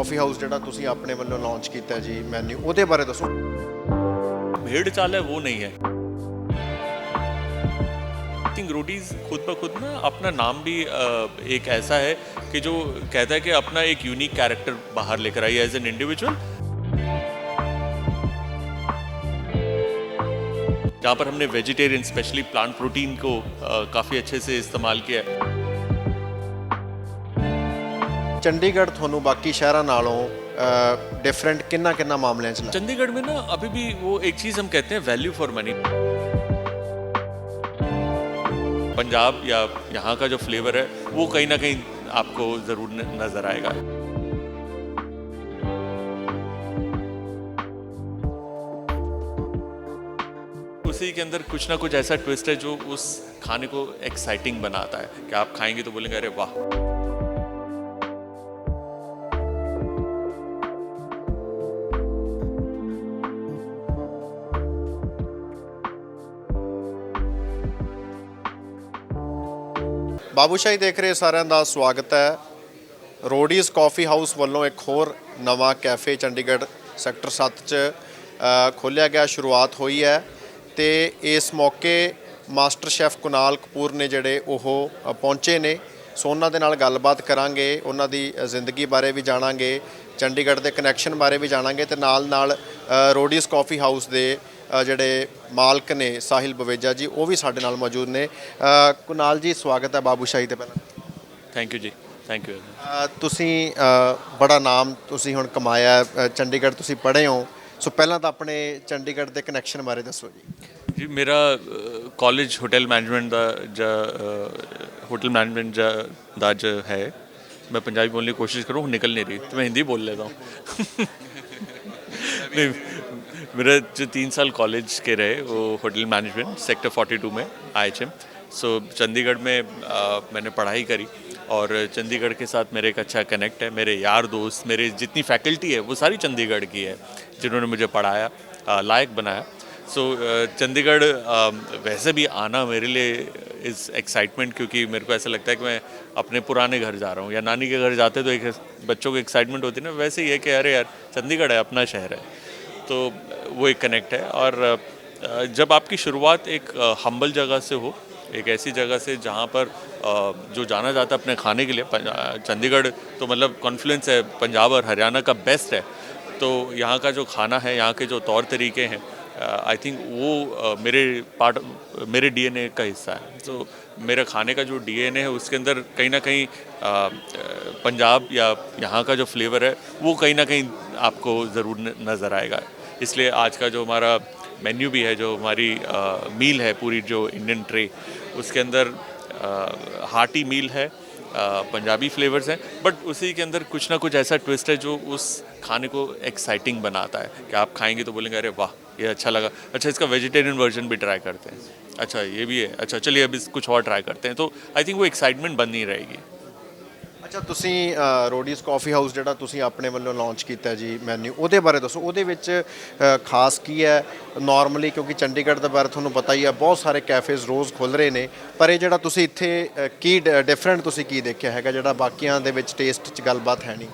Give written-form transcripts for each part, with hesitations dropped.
Coffee house जिहड़ा तुसीं अपने वल्लों लॉन्च कीता जी मैन्यू ਉਹਦੇ बारे दसो। भेड़ चाल है वो नहीं है। आई थिंक रोडीज खुद ब खुद ना अपना नाम भी एक ऐसा है कि जो कहता है कि अपना एक यूनिक कैरेक्टर बाहर लेकर आई एज एन इंडिविजुअल, जहाँ पर हमने वेजिटेरियन स्पेशली प्लांट प्रोटीन को काफ़ी अच्छे से इस्तेमाल किया है। चंडीगढ़ ਤੁਹਾਨੂੰ बाकी शहरों नालों डिफरेंट किन्ना किन्ना मामलों च चंडीगढ़ में ना अभी भी वो एक चीज़ हम कहते हैं वैल्यू फॉर मनी। पंजाब या यहाँ का जो फ्लेवर है वो कहीं ना कहीं आपको ज़रूर नज़र आएगा। उसी के अंदर कुछ ना कुछ ऐसा ट्विस्ट है जो उस खाने को एक्साइटिंग बनाता है कि आप खाएंगे तो बोलेंगे अरे वाह। ਬਾਬੂਸ਼ਾਹੀ ਦੇਖ ਰਹੇ ਸਾਰਿਆਂ ਦਾ ਸਵਾਗਤ ਹੈ। ਰੋਡੀਜ਼ ਕਾਫੀ ਹਾਊਸ ਵੱਲੋਂ ਇੱਕ ਹੋਰ ਨਵਾਂ ਕੈਫੇ ਚੰਡੀਗੜ੍ਹ ਸੈਕਟਰ 7 'ਚ ਖੋਲ੍ਹਿਆ ਗਿਆ, ਸ਼ੁਰੂਆਤ ਹੋਈ ਹੈ ਤੇ ਇਸ ਮੌਕੇ ਮਾਸਟਰ ਸ਼ੈਫ ਕੁਨਾਲ ਕਪੂਰ ਨੇ ਜਿਹੜੇ ਉਹ ਪਹੁੰਚੇ ਨੇ। ਸੋ ਉਹਨਾਂ ਦੇ ਨਾਲ ਗੱਲਬਾਤ ਕਰਾਂਗੇ, ਉਹਨਾਂ ਦੀ ਜ਼ਿੰਦਗੀ ਬਾਰੇ ਵੀ ਜਾਣਾਂਗੇ, ਚੰਡੀਗੜ੍ਹ ਦੇ ਕਨੈਕਸ਼ਨ ਬਾਰੇ ਵੀ ਜਾਣਾਂਗੇ ਤੇ ਨਾਲ ਰੋਡੀਜ਼ ਕਾਫੀ ਹਾਊਸ ਦੇ ਜਿਹੜੇ ਮਾਲਕ ਨੇ ਸਾਹਿਲ ਬਵੇਜਾ ਜੀ ਉਹ ਵੀ ਸਾਡੇ ਨਾਲ ਮੌਜੂਦ ਨੇ। ਕੁਨਾਲ ਜੀ ਸਵਾਗਤ ਹੈ ਬਾਬੂਸ਼ਾਹੀ ਤੇ। ਪਹਿਲਾਂ थैंक यू जी, थैंक यू। ਤੁਸੀਂ ਬੜਾ ਨਾਮ ਤੁਸੀਂ ਹੁਣ ਕਮਾਇਆ, ਚੰਡੀਗੜ੍ਹ ਤੁਸੀਂ ਪੜ੍ਹੇ ਹੋ, ਸੋ ਪਹਿਲਾਂ ਤਾਂ ਆਪਣੇ ਚੰਡੀਗੜ੍ਹ ਦੇ ਕਨੈਕਸ਼ਨ ਬਾਰੇ ਦੱਸੋ ਜੀ। जी मेरा कॉलेज होटल मैनेजमेंट दा ज है। मैं पंजाबी बोलने की कोशिश करूँ, निकल नहीं रही तो मैं हिंदी बोल लेता हूँ। नहीं, मेरा जो 3 साल कॉलेज के रहे वो होटल मैनेजमेंट सेक्टर 42 में IHM। सो चंडीगढ़ में मैंने पढ़ाई करी और चंडीगढ़ के साथ मेरे एक अच्छा कनेक्ट है। मेरे यार दोस्त, मेरे जितनी फैकल्टी है वो सारी चंडीगढ़ की है जिन्होंने मुझे पढ़ाया, लायक बनाया। सो चंडीगढ़ वैसे भी आना मेरे लिए इज़ एक्साइटमेंट, क्योंकि मेरे को ऐसा लगता है कि मैं अपने पुराने घर जा रहा हूँ, या नानी के घर जाते तो एक बच्चों को एक्साइटमेंट होती है ना, वैसे ही है कि अरे यार चंडीगढ़ है, अपना शहर है, तो वो एक कनेक्ट है। और जब आपकी शुरुआत एक हम्बल जगह से हो, एक ऐसी जगह से जहाँ पर जो जाना जाता है अपने खाने के लिए, चंडीगढ़ तो मतलब कॉन्फ्लुएंस है पंजाब और हरियाणा का बेस्ट है, तो यहाँ का जो खाना है, यहाँ के जो तौर तरीके हैं, आई थिंक वो मेरे DNA का हिस्सा है। तो मेरे खाने का जो DNA है उसके अंदर कहीं ना कहीं पंजाब या यहाँ का जो फ्लेवर है वो कहीं ना कहीं आपको ज़रूर नज़र आएगा। इसलिए आज का जो हमारा मेन्यू भी है, जो हमारी मील है पूरी, जो इंडियन ट्रे, उसके अंदर हार्टी मील है, पंजाबी फ्लेवर्स हैं, बट उसी के अंदर कुछ ना कुछ ऐसा ट्विस्ट है जो उस खाने को एक्साइटिंग बनाता है कि आप खाएंगे तो बोलेंगे अरे वाह ये अच्छा लगा, अच्छा इसका वेजिटेरियन वर्जन भी ट्राई करते हैं, अच्छा ये भी है, अच्छा चलिए अब कुछ और ट्राई करते हैं। तो आई थिंक वो एक्साइटमेंट बनी रहेगी। ਅੱਛਾ, ਤੁਸੀਂ ਰੋਡੀਜ਼ ਕਾਫੀ ਹਾਊਸ ਜਿਹੜਾ ਤੁਸੀਂ ਆਪਣੇ ਵੱਲੋਂ ਲਾਂਚ ਕੀਤਾ ਜੀ ਮੈਨਿਊ, ਉਹਦੇ ਬਾਰੇ ਦੱਸੋ। ਉਹਦੇ ਵਿੱਚ ਖਾਸ ਕੀ ਹੈ ਨਾਰਮਲੀ, ਕਿਉਂਕਿ ਚੰਡੀਗੜ੍ਹ ਦੇ ਬਾਰੇ ਤੁਹਾਨੂੰ ਪਤਾ ਹੀ ਹੈ, ਬਹੁਤ ਸਾਰੇ ਕੈਫੇਜ਼ ਰੋਜ਼ ਖੁੱਲ੍ਹ ਰਹੇ ਨੇ, ਪਰ ਇਹ ਜਿਹੜਾ ਤੁਸੀਂ ਇੱਥੇ ਕੀ ਡਿਫਰੈਂਟ ਤੁਸੀਂ ਕੀ ਦੇਖਿਆ ਹੈਗਾ ਜਿਹੜਾ ਬਾਕੀਆਂ ਦੇ ਵਿੱਚ ਟੇਸਟ 'ਚ ਗੱਲਬਾਤ ਹੈ नहीं?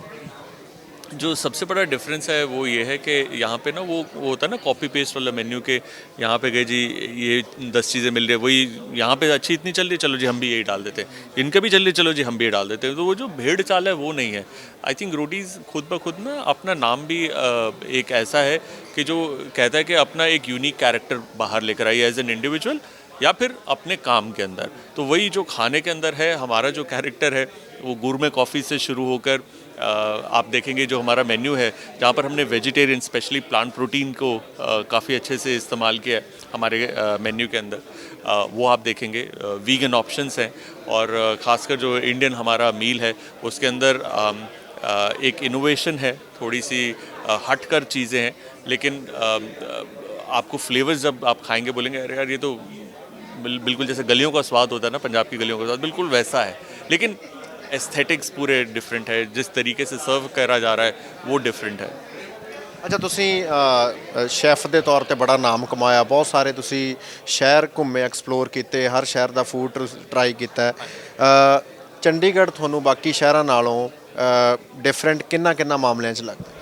जो सबसे बड़ा डिफरेंस है वो ये है कि यहाँ पे ना वो होता है ना कॉपी पेस्ट वाला मेन्यू, के यहाँ पे गए जी ये 10 चीज़ें मिल रही है, वही यहाँ पे अच्छी इतनी चल रही है, चलो जी हम भी यही डाल देते हैं, इनका भी चल रही है, चलो जी हम भी ये डाल देते हैं। तो वो जो भेड़ चाल है वो नहीं है। आई थिंक रोडीज़ खुद ब खुद ना अपना नाम भी एक ऐसा है कि जो कहता है कि अपना एक यूनिक कैरेक्टर बाहर लेकर आई एज एन इंडिविजुअल या फिर अपने काम के अंदर। तो वही जो खाने के अंदर है, हमारा जो कैरेक्टर है वो गुरमे कॉफ़ी से शुरू होकर आप देखेंगे जो हमारा मेन्यू है, जहाँ पर हमने वेजिटेरियन स्पेशली प्लांट प्रोटीन को काफ़ी अच्छे से इस्तेमाल किया है हमारे मेन्यू के अंदर, वो आप देखेंगे। वीगन ऑप्शंस हैं और ख़ासकर जो इंडियन हमारा मील है उसके अंदर एक इनोवेशन है, थोड़ी सी हटकर चीज़ें हैं, लेकिन आपको फ्लेवर्स जब आप खाएंगे बोलेंगे अरे यार ये तो बिल्कुल जैसे गलियों का स्वाद होता है ना, पंजाब की गलियों का स्वाद बिल्कुल वैसा है, लेकिन एस्थेटिक्स पूरे डिफरेंट है, जिस तरीके से सर्व करा जा रहा है वो डिफरेंट है। ਅੱਛਾ, ਤੁਸੀਂ ਸ਼ੈਫ ਦੇ ਤੌਰ ਤੇ ਬੜਾ ਨਾਮ ਕਮਾਇਆ, ਬਹੁਤ ਸਾਰੇ ਤੁਸੀਂ ਸ਼ਹਿਰ ਘੁੰਮੇ, ਐਕਸਪਲੋਰ ਕੀਤੇ, ਹਰ ਸ਼ਹਿਰ ਦਾ ਫੂਡ ਟਰਾਈ ਕੀਤਾ। ਚੰਡੀਗੜ੍ਹ ਤੁਹਾਨੂੰ ਬਾਕੀ ਸ਼ਹਿਰਾਂ ਨਾਲੋਂ डिफरेंट किन्ना किन्ना मामलों 'च लगता है?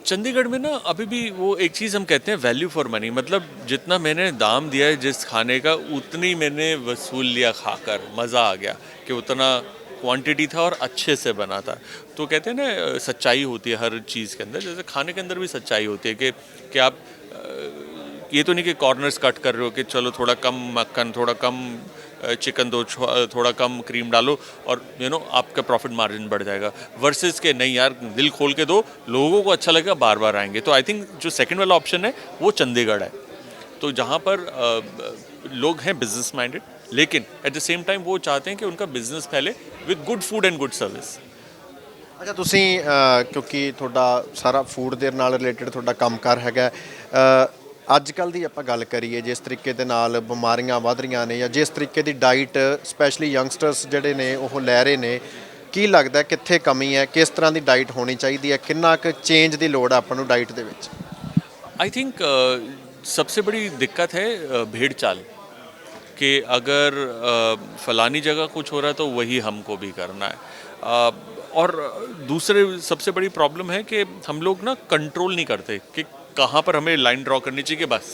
चंडीगढ़ में ना अभी भी वो एक चीज़ हम कहते हैं वैल्यू फॉर मनी, मतलब जितना मैंने दाम दिया है जिस खाने का उतनी मैंने वसूल लिया खाकर, मज़ा आ गया कि उतना क्वांटिटी था और अच्छे से बना था। तो कहते हैं ना सच्चाई होती है हर चीज़ के अंदर, जैसे खाने के अंदर भी सच्चाई होती है कि आप ये तो नहीं कि कॉर्नर्स कट कर रहे हो कि चलो थोड़ा कम मक्खन, थोड़ा कम चिकन दो, थोड़ा कम क्रीम डालो और आपका प्रॉफिट मार्जिन बढ़ जाएगा, वर्सेस के नहीं यार दिल खोल के दो, लोगों को अच्छा लगेगा, बार बार आएंगे। तो आई थिंक जो सेकंड वाला ऑप्शन है वो चंडीगढ़ है, तो जहाँ पर लोग हैं बिजनेस माइंडेड, लेकिन एट द सेम टाइम वो चाहते हैं कि उनका बिजनेस फैले with good food and good service. अच्छा ਤੁਸੀਂ ਕਿਉਂਕਿ ਤੁਹਾਡਾ ਸਾਰਾ ਫੂਡ ਦੇ ਨਾਲ ਰਿਲੇਟਡ ਤੁਹਾਡਾ ਕੰਮਕਾਰ ਹੈਗਾ, ਅੱਜ ਕੱਲ੍ਹ ਦੀ ਆਪਾਂ ਗੱਲ ਕਰੀਏ ਜਿਸ ਤਰੀਕੇ ਦੇ ਨਾਲ ਬਿਮਾਰੀਆਂ ਵੱਧ ਰਹੀਆਂ ਨੇ ਜਾਂ ਜਿਸ ਤਰੀਕੇ ਦੀ ਡਾਈਟ ਸਪੈਸ਼ਲੀ ਯੰਗਸਟਰਸ ਜਿਹੜੇ ਨੇ ਉਹ ਲੈ ਰਹੇ ਨੇ, ਕੀ ਲੱਗਦਾ ਕਿੱਥੇ ਕਮੀ ਹੈ, ਕਿਸ ਤਰ੍ਹਾਂ ਦੀ ਡਾਈਟ ਹੋਣੀ ਚਾਹੀਦੀ ਹੈ, ਕਿੰਨਾ ਕੁ ਚੇਂਜ ਦੀ ਲੋੜ ਹੈ ਆਪਾਂ ਨੂੰ ਡਾਈਟ ਦੇ ਵਿੱਚ? आई थिंक सबसे बड़ी दिक्कत है भेड़ चाल, कि अगर फलानी जगह कुछ हो रहा है तो वही हमको भी करना है। और दूसरे सबसे बड़ी प्रॉब्लम है कि हम लोग ना कंट्रोल नहीं करते कि कहाँ पर हमें लाइन ड्रॉ करनी चाहिए कि बस।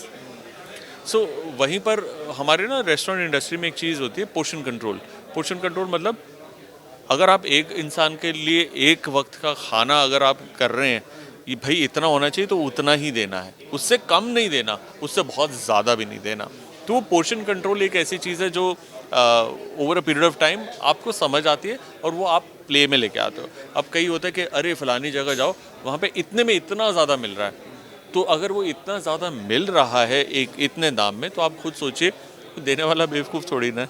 सो वहीं पर हमारे ना रेस्टोरेंट इंडस्ट्री में एक चीज़ होती है पोर्शन कंट्रोल। पोर्शन कंट्रोल मतलब अगर आप एक इंसान के लिए एक वक्त का खाना अगर आप कर रहे हैं, ये भाई इतना होना चाहिए तो उतना ही देना है, उससे कम नहीं देना, उससे बहुत ज़्यादा भी नहीं देना। तो वो पोर्शन कंट्रोल एक ऐसी चीज़ है जो over a period of time आपको समझ आती है और वो आप प्ले में लेके आते हो। अब कई होता है कि अरे फलानी जगह जाओ, वहाँ पे इतने में इतना ज़्यादा मिल रहा है, तो अगर वो इतना ज़्यादा मिल रहा है एक इतने दाम में, तो आप खुद सोचिए देने वाला बेवकूफ़ थोड़ी ना,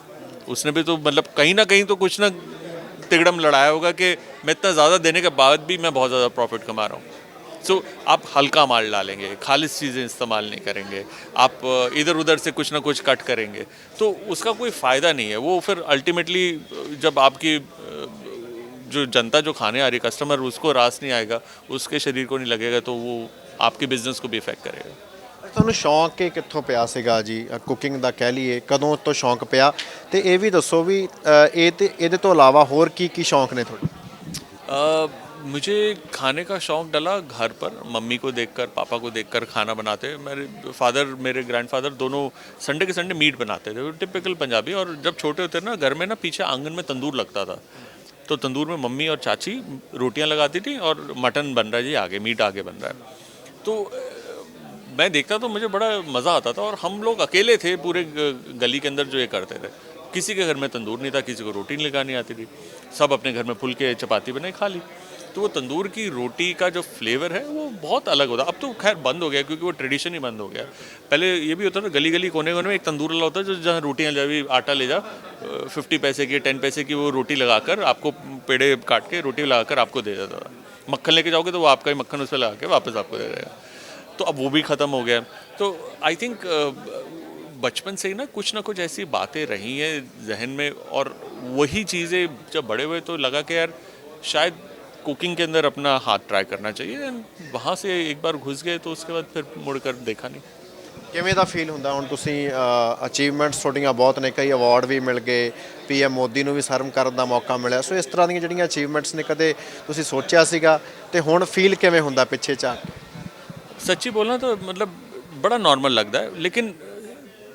उसने भी तो मतलब कहीं ना कहीं तो कुछ ना तिगड़म लड़ाया होगा कि मैं इतना ज़्यादा देने के बाद भी मैं बहुत ज़्यादा प्रॉफिट कमा रहा हूँ। सो आप हल्का माल डालेंगे, खालिश चीज़ें इस्तेमाल नहीं करेंगे, आप इधर उधर से कुछ ना कुछ कट करेंगे, तो उसका कोई फ़ायदा नहीं है। वो फिर अल्टीमेटली जब आपकी जो जनता जो खाने आ रही है, कस्टमर, उसको रास नहीं आएगा, उसके शरीर को नहीं लगेगा, तो वो आपके बिजनेस को भी इफेक्ट करेगा। ਤੁਹਾਨੂੰ ਸ਼ੌਂਕ ਇਹ ਕਿੱਥੋਂ ਪਿਆ ਸੀਗਾ ਜੀ, ਕੁਕਿੰਗ ਦਾ ਕਹਿ ਲਈਏ, ਕਦੋਂ ਤੋਂ ਸ਼ੌਂਕ ਪਿਆ, ਤੇ ਇਹ ਵੀ ਦੱਸੋ ਵੀ ਇਹ ਤੇ ਇਹਦੇ ਤੋਂ ਇਲਾਵਾ ਹੋਰ ਕੀ ਕੀ ਸ਼ੌਂਕ ने ਤੁਹਾਡੇ? मुझे खाने का शौक़ डला घर पर, मम्मी को देखकर, पापा को देखकर खाना बनाते। मेरे फादर, मेरे ग्रैंडफादर दोनों संडे के संडे मीट बनाते थे, टिपिकल पंजाबी। और जब छोटे होते ना, घर में ना पीछे आंगन में तंदूर लगता था, तो तंदूर में मम्मी और चाची रोटियां लगाती थी और मटन बन रहा है जी, आगे मीट आगे बन रहा है। तो मैं देखता तो मुझे बड़ा मज़ा आता था। और हम लोग अकेले थे पूरे गली के अंदर जो ये करते थे, किसी के घर में तंदूर नहीं था, किसी को रोटी लगानी आती थी, सब अपने घर में फुलके चपाती बनाई खा ली। तो वो तंदूर की रोटी का जो फ्लेवर है वो बहुत अलग होता। अब तो खैर बंद हो गया, क्योंकि वो ट्रेडिशन ही बंद हो गया। पहले ये भी होता था, गली गली कोने कोने में एक तंदूर वाला होता है, जो जहाँ रोटियाँ ले, आटा ले जा, 50 पैसे की, 10 पैसे की वो रोटी लगाकर आपको, पेड़े काट के रोटी लगाकर आपको दे देता था। मक्खन लेके जाओगे तो वो आपका ही मक्खन उस पर लगा के वापस आपको दे देगा। तो अब वो भी ख़त्म हो गया। तो आई थिंक बचपन से ही ना कुछ ऐसी बातें रही हैं जहन में, और वही चीज़ें जब बड़े हुए तो लगा कि यार शायद कुकिंग के अंदर अपना हाथ ट्राई करना चाहिए। वहाँ से एक बार घुस गए तो उसके बाद फिर मुड़कर देखा नहीं। ਕਿਵੇਂ ਦਾ ਫੀਲ ਹੁੰਦਾ ਹੁਣ ਤੁਸੀਂ ਅਚੀਵਮੈਂਟਸ ਤੁਹਾਡੀਆਂ ਬਹੁਤ ਨੇ, ਕਈ ਅਵਾਰਡ ਵੀ ਮਿਲ ਗਏ, PM ਮੋਦੀ ਨੂੰ ਵੀ ਸਰਵ ਕਰਨ ਦਾ ਮੌਕਾ ਮਿਲਿਆ, ਸੋ ਇਸ ਤਰ੍ਹਾਂ ਦੀਆਂ ਜਿਹੜੀਆਂ ਅਚੀਵਮੈਂਟਸ ਨੇ ਕਦੇ ਤੁਸੀਂ ਸੋਚਿਆ ਸੀਗਾ, ਤੇ ਹੁਣ ਫੀਲ ਕਿਵੇਂ ਹੁੰਦਾ ਪਿੱਛੇ ਝਾਕ ਕੇ? सच्ची बोलना तो मतलब बड़ा नॉर्मल लगता है, लेकिन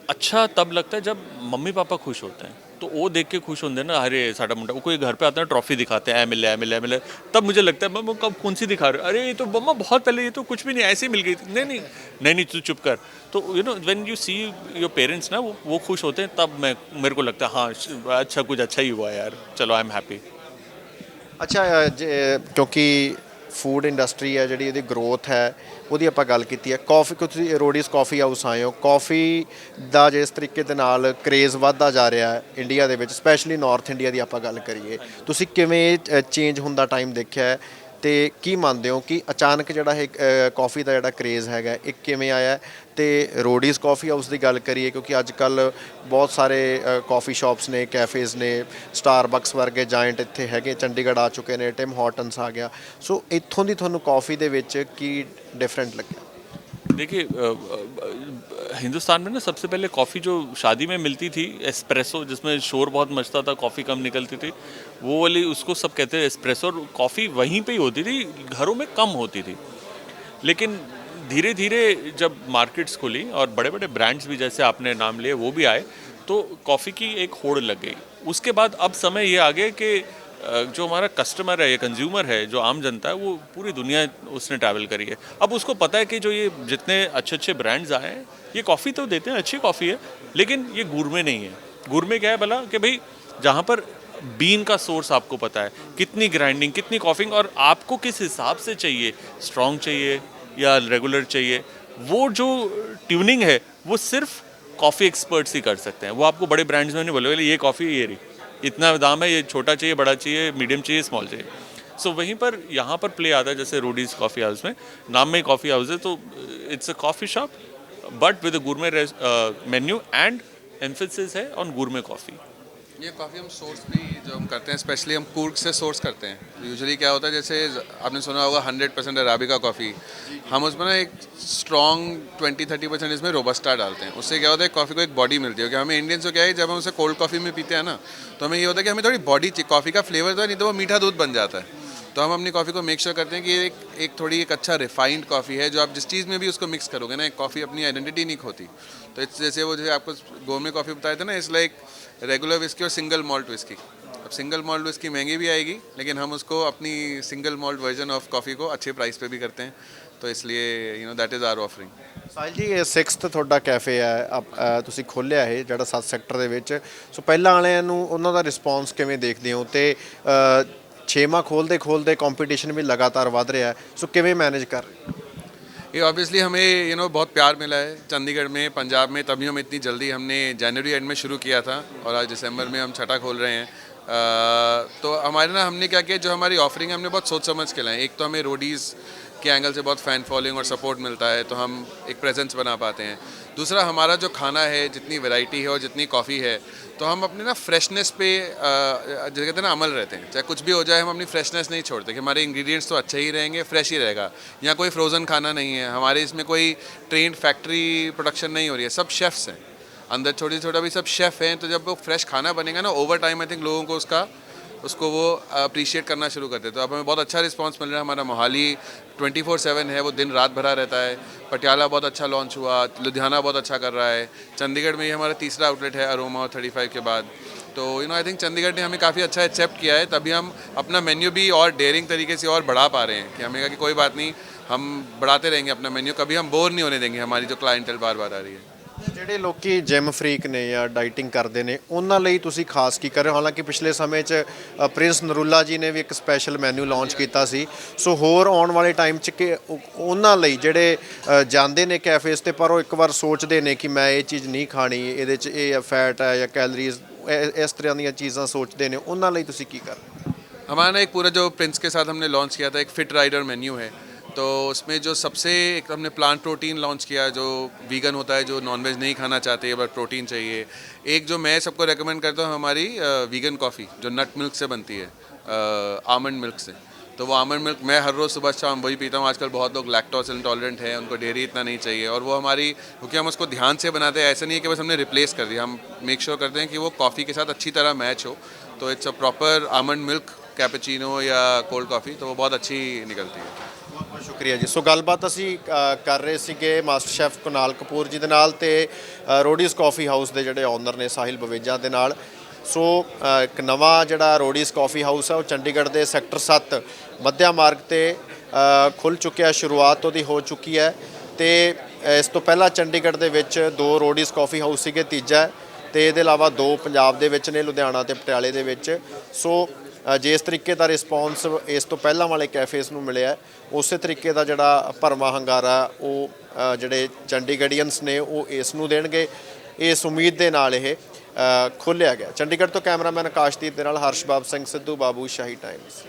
अच्छा तब लगता है जब मम्मी पापा खुश होते हैं, तो वो देख के खुश होते हैं ना, अरे साडा मुंडा। वो कोई घर पे आता है ट्रॉफी दिखाते हैं, मिले मिले मिले, तब मुझे लगता है मम्मा कब कौन सी दिखा रहे हो, अरे ये तो मम्मा बहुत पहले, ये तो कुछ भी नहीं, ऐसे ही मिल गई थी। नहीं नहीं नहीं नहीं, तू चुप कर। तो when you see your parents ना, वो खुश होते हैं, तब मेरे को लगता है हाँ अच्छा, कुछ अच्छा ही हुआ यार, चलो आई एम हैप्पी। ਅੱਛਾ, ਕਿਉਂਕਿ ਫੂਡ ਇੰਡਸਟਰੀ ਹੈ ਜਿਹੜੀ, ਇਹਦੀ ਗਰੋਥ ਹੈ, ਉਹਦੀ ਆਪਾਂ ਗੱਲ ਕੀਤੀ ਹੈ। ਕਾਫੀ, ਤੁਸੀਂ ਰੋਡੀਜ਼ ਕਾਫੀ ਹਾਊਸ ਆਏ ਹੋ, ਕਾਫੀ ਦਾ ਜਿਸ ਤਰੀਕੇ ਦੇ ਨਾਲ ਕਰੇਜ਼ ਵੱਧਦਾ ਜਾ ਰਿਹਾ ਹੈ ਇੰਡੀਆ ਦੇ ਵਿੱਚ, ਸਪੈਸ਼ਲੀ ਨਾਰਥ ਇੰਡੀਆ ਦੀ ਆਪਾਂ ਗੱਲ ਕਰੀਏ, ਤੁਸੀਂ ਕਿਵੇਂ ਚੇਂਜ ਹੁੰਦਾ ਟਾਈਮ ਦੇਖਿਆ ਹੈ, ਤੇ ਕੀ ਮੰਨਦੇ ਹੋ ਕਿ ਅਚਾਨਕ ਜਿਹੜਾ ਇਹ ਕਾਫੀ ਦਾ ਜਿਹੜਾ ਕਰੇਜ਼ ਹੈਗਾ ਇਹ ਕਿਵੇਂ ਆਇਆ? ਤੇ ਰੋਡੀਜ਼ ਕਾਫੀ ਹਾਊਸ ਦੀ ਗੱਲ ਕਰੀਏ, ਕਿਉਂਕਿ ਅੱਜ ਕੱਲ੍ਹ ਬਹੁਤ ਸਾਰੇ ਕਾਫੀ ਸ਼ਾਪਸ ਨੇ, ਕੈਫੇਜ਼ ਨੇ, ਸਟਾਰਬਕਸ ਵਰਗੇ ਜਾਇੰਟ ਇੱਥੇ ਹੈਗੇ, ਚੰਡੀਗੜ੍ਹ ਆ ਚੁੱਕੇ ਨੇ, ਟਿਮ ਹਾਰਟਨਸ ਆ ਗਿਆ। ਸੋ ਇੱਥੋਂ ਦੀ ਤੁਹਾਨੂੰ ਕਾਫੀ ਦੇ ਵਿੱਚ ਕੀ ਡਿਫਰੈਂਟ ਲੱਗਿਆ? देखिए हिंदुस्तान में ना सबसे पहले कॉफ़ी जो शादी में मिलती थी एस्प्रेसो, जिसमें शोर बहुत मचता था, कॉफ़ी कम निकलती थी, वो वाली उसको सब कहते हैं एस्प्रेसो। और कॉफ़ी वहीं पे ही होती थी, घरों में कम होती थी। लेकिन धीरे धीरे जब मार्केट्स खुली और बड़े बड़े ब्रांड्स भी, जैसे आपने नाम लिए, वो भी आए, तो कॉफ़ी की एक होड़ लग गई। उसके बाद अब समय ये आ गया कि जो हमारा कस्टमर है या कंज्यूमर है, जो आम जनता है, वो पूरी दुनिया उसने ट्रैवल करी है। अब उसको पता है कि जो ये जितने अच्छे अच्छे ब्रांड्स आए हैं, ये कॉफ़ी तो देते हैं, अच्छी कॉफ़ी है, लेकिन ये गुरमे नहीं है। गुरमे क्या है भला, कि भाई जहाँ पर बीन का सोर्स आपको पता है, कितनी ग्राइंडिंग, कितनी कॉफिंग, और आपको किस हिसाब से चाहिए, स्ट्रॉन्ग चाहिए या रेगुलर चाहिए, वो जो ट्यूनिंग है वो सिर्फ कॉफ़ी एक्सपर्ट्स ही कर सकते हैं। वो आपको बड़े ब्रांड्स में नहीं बोलेंगे ये कॉफ़ी ये रही, इतना दाम है, ये छोटा चाहिए, बड़ा चाहिए, मीडियम चाहिए, स्मॉल चाहिए। सो वहीं पर यहाँ पर प्ले आता है, जैसे रोडीज़ कॉफ़ी हाउस में, नाम में ही कॉफ़ी हाउस है, तो it's a coffee shop but with a gourmet menu and emphasis है ऑन गुरमे कॉफ़ी। ये कॉफ़ी हम सोर्स भी जो हम करते हैं, स्पेशली हम कूर्ग से सोर्स करते हैं। यूजुअली क्या होता है, जैसे आपने सुना होगा 100% अराबिका कॉफ़ी, हम उसमें ना एक स्ट्रॉन्ग 20-30% इसमें रोबस्टा डालते हैं। उससे क्या होता है, कॉफ़ी को एक बॉडी मिलती है। क्योंकि हमें इंडियंस को क्या है, जब हम उसे कोल्ड कॉफ़ी में पीते हैं ना, तो हमें ये होता है कि हमें थोड़ी बॉडी चाहिए, कॉफ़ी का फ्लेवर तो है, नहीं तो वो मीठा दूध बन जाता है। तो हम अपनी कॉफ़ी को मेक श्योर करते हैं कि एक थोड़ी एक अच्छा रिफाइंड कॉफ़ी है, जो आप जिस चीज़ में भी उसको मिक्स करोगे ना, एक कॉफ़ी अपनी आइडेंटिटी नहीं खोती। तो जैसे वो, जैसे आपको गोरमे कॉफ़ी बताया था ना, इट्स लाइक रेगुलर विस्की और सिंगल मॉल्ट विस्की। अब सिंगल मॉल्ट विस्की महंगी भी आएगी, लेकिन हम उसको अपनी single malt version of coffee को अच्छे प्राइस पे भी करते हैं। तो इसलिए that is our offering. Sahil ji, ਇਹ 6th ਤੁਹਾਡਾ ਕੈਫੇ ਹੈ, ਤੁਸੀਂ ਖੋਲ੍ਹਿਆ ਇਹ ਜਿਹੜਾ 7 ਸੈਕਟਰ ਦੇ ਵਿੱਚ। ਸੋ ਪਹਿਲਾਂ ਵਾਲਿਆਂ ਨੂੰ ਉਹਨਾਂ ਦਾ ਰਿਸਪੌਂਸ ਕਿਵੇਂ ਦੇਖਦੇ ਹੋ, ਤੇ 6ਵਾਂ ਖੋਲ੍ਹਦੇ ਖੋਲ੍ਹਦੇ ਕੰਪੀਟੀਸ਼ਨ ਵੀ ਲਗਾਤਾਰ ਵੱਧ ਰਿਹਾ ਹੈ, ਸੋ ਕਿਵੇਂ ਮੈਨੇਜ ਕਰ ਰਹੇ ਹੋ? ये ऑब्वियसली हमें बहुत प्यार मिला है चंडीगढ़ में, पंजाब में, तभी हम इतनी जल्दी, हमने जनवरी एंड में शुरू किया था और आज दिसंबर में हम छठा खोल रहे हैं। तो हमारे ना, हमने क्या किया, जो हमारी ऑफरिंग है हमने बहुत सोच समझ के लाए। एक तो हमें रोडीज़ के एंगल से बहुत फ़ैन फॉलोइंग और सपोर्ट मिलता है, तो हम एक प्रेजेंस बना पाते हैं। दूसरा, हमारा जो खाना है, जितनी वैरायटी है और जितनी कॉफ़ी है, तो हम अपने ना फ्रेशनेस पे जो कहते हैं ना, अमल रहते हैं। चाहे कुछ भी हो जाए, हम अपनी फ्रेशनेस नहीं छोड़ते कि हमारे इंग्रेडिएंट्स तो अच्छे ही रहेंगे, फ्रेश ही रहेगा। यहाँ कोई फ्रोज़न खाना नहीं है हमारे, इसमें कोई ट्रेंड फैक्ट्री प्रोडक्शन नहीं हो रही है, सब शेफ़्स हैं अंदर, छोटे छोटा भी सब शेफ़ हैं। तो जब वो फ्रेश खाना बनेगा ना, ओवर टाइम आई थिंक लोगों को उसको वो अप्रिशिएट करना शुरू करते हैं। तो अब हमें बहुत अच्छा रिस्पांस मिल रहा है। हमारा मोहाली 24/7 है, वो दिन रात भरा रहता है। पटियाला बहुत अच्छा लॉन्च हुआ, लुधियाना बहुत अच्छा कर रहा है, चंडीगढ़ में ये हमारा तीसरा आउटलेट है अरोमा और 35 के बाद। तो आई थिंक चंडीगढ़ ने हमें काफ़ी अच्छा एक्सेप्ट किया है, तभी हम अपना मेन्यू भी और डेयरिंग तरीके से और बढ़ा पा रहे हैं। कि हमें कहा कि कोई बात नहीं, हम बढ़ाते रहेंगे अपना मेन्यू, कभी हम बोर नहीं होने देंगे हमारी जो क्लाइंटल बार बार आ रही है। ਜਿਹੜੇ ਲੋਕੀ ਜਿਮ ਫਰੀਕ ਨੇ ਜਾਂ ਡਾਈਟਿੰਗ ਕਰਦੇ ਨੇ, ਉਹਨਾਂ ਲਈ ਤੁਸੀਂ ਖਾਸ ਕੀ ਕਰ ਰਹੇ ਹੋ? ਹਾਲਾਂਕਿ ਪਿਛਲੇ ਸਮੇਂ 'ਚ ਪ੍ਰਿੰਸ ਨਰੂਲਾ ਜੀ ਨੇ ਵੀ ਇੱਕ ਸਪੈਸ਼ਲ ਮੈਨੂ ਲਾਂਚ ਕੀਤਾ ਸੀ। ਸੋ ਹੋਰ ਆਉਣ ਵਾਲੇ ਟਾਈਮ 'ਚ ਕਿ ਉਹਨਾਂ ਲਈ ਜਿਹੜੇ ਜਾਂਦੇ ਨੇ ਕੈਫੇਸ 'ਤੇ, ਪਰ ਉਹ ਇੱਕ ਵਾਰ ਸੋਚਦੇ ਨੇ ਕਿ ਮੈਂ ਇਹ ਚੀਜ਼ ਨਹੀਂ ਖਾਣੀ, ਇਹਦੇ 'ਚ ਇਹ ਫੈਟ ਹੈ ਜਾਂ कैलोरीज, इस तरह ਦੀਆਂ ਚੀਜ਼ਾਂ ਸੋਚਦੇ ਨੇ, ਉਹਨਾਂ ਲਈ ਤੁਸੀਂ ਕੀ ਕਰ ਰਹੇ ਹੋ? हमारा एक पूरा जो प्रिंस के साथ हमने लॉन्च किया था, एक फिट राइडर मेन्यू है। तो उसमें जो सबसे एक हमने प्लांट प्रोटीन लॉन्च किया, जो वीगन होता है, जो नॉनवेज नहीं खाना चाहते बट प्रोटीन चाहिए। एक जो मैं सबको रेकमेंड करता हूँ, हमारी वीगन कॉफ़ी जो नट मिल्क से बनती है, आमंड मिल्क से। तो वो आमंड मिल्क मैं हर रोज़ सुबह शाम वही पीता हूँ। आजकल बहुत लोग लैक्टोज इंटॉलरेंट है, उनको डेयरी इतना नहीं चाहिए, और वो हमारी, क्योंकि हम उसको ध्यान से बनाते हैं, ऐसा नहीं है कि बस हमने रिप्लेस कर दिया। हम मेक श्योर करते हैं कि वो कॉफ़ी के साथ अच्छी तरह मैच हो। तो it's a proper almond milk cappuccino या कोल्ड कॉफ़ी, तो वो बहुत अच्छी निकलती है। ਬਹੁਤ ਬਹੁਤ ਸ਼ੁਕਰੀਆ ਜੀ। ਸੋ ਗੱਲਬਾਤ ਅਸੀਂ ਕਰ ਰਹੇ ਸੀਗੇ ਮਾਸਟਰ ਸ਼ੈਫ ਕੁਨਾਲ ਕਪੂਰ ਜੀ ਦੇ ਨਾਲ, ਤੇ ਰੋਡੀਜ਼ ਕਾਫੀ ਹਾਊਸ ਦੇ ਜਿਹੜੇ ਓਨਰ ਨੇ ਸਾਹਿਲ ਬਵੇਜਾ ਦੇ ਨਾਲ। ਸੋ ਇੱਕ ਨਵਾਂ ਜਿਹੜਾ ਰੋਡੀਜ਼ ਕਾਫੀ ਹਾਊਸ ਹੈ, ਉਹ ਚੰਡੀਗੜ੍ਹ ਦੇ ਸੈਕਟਰ 7 ਮੱਧਿਆ ਮਾਰਗ 'ਤੇ ਖੁੱਲ੍ਹ ਚੁੱਕਿਆ, ਸ਼ੁਰੂਆਤ ਉਹਦੀ ਹੋ ਚੁੱਕੀ ਹੈ। ਤੇ ਇਸ ਤੋਂ ਪਹਿਲਾਂ ਚੰਡੀਗੜ੍ਹ ਦੇ ਵਿੱਚ 2 ਰੋਡੀਜ਼ ਕਾਫੀ ਹਾਊਸ ਸੀਗੇ, ਤੀਜਾ, ਤੇ ਇਹਦੇ ਇਲਾਵਾ 2 ਪੰਜਾਬ ਦੇ ਵਿੱਚ ਨੇ, ਲੁਧਿਆਣਾ ਤੇ ਪਟਿਆਲੇ ਦੇ ਵਿੱਚ। ਸੋ ਜਿਸ ਤਰੀਕੇ ਦਾ ਰਿਸਪੌਂਸ ਇਸ ਤੋਂ ਪਹਿਲਾਂ ਵਾਲੇ ਕੈਫੇਸ ਨੂੰ ਮਿਲਿਆ, ਉਸੇ ਤਰੀਕੇ ਦਾ ਜਿਹੜਾ ਭਰਵਾਂ ਹੰਗਾਰਾ ਉਹ ਜਿਹੜੇ ਚੰਡੀਗੜ੍ਹੀਅਨਸ ਨੇ ਉਹ ਇਸ ਨੂੰ ਦੇਣਗੇ, ਇਸ ਉਮੀਦ ਦੇ ਨਾਲ ਇਹ ਖੋਲ੍ਹਿਆ ਗਿਆ। ਚੰਡੀਗੜ੍ਹ ਤੋਂ ਕੈਮਰਾਮੈਨ ਆਕਾਸ਼ਦੀਪ ਦੇ ਨਾਲ ਹਰਸ਼ਬਾਬ ਸਿੰਘ ਸਿੱਧੂ, ਬਾਬੂ ਸ਼ਾਹੀ ਟਾਈਮਸ।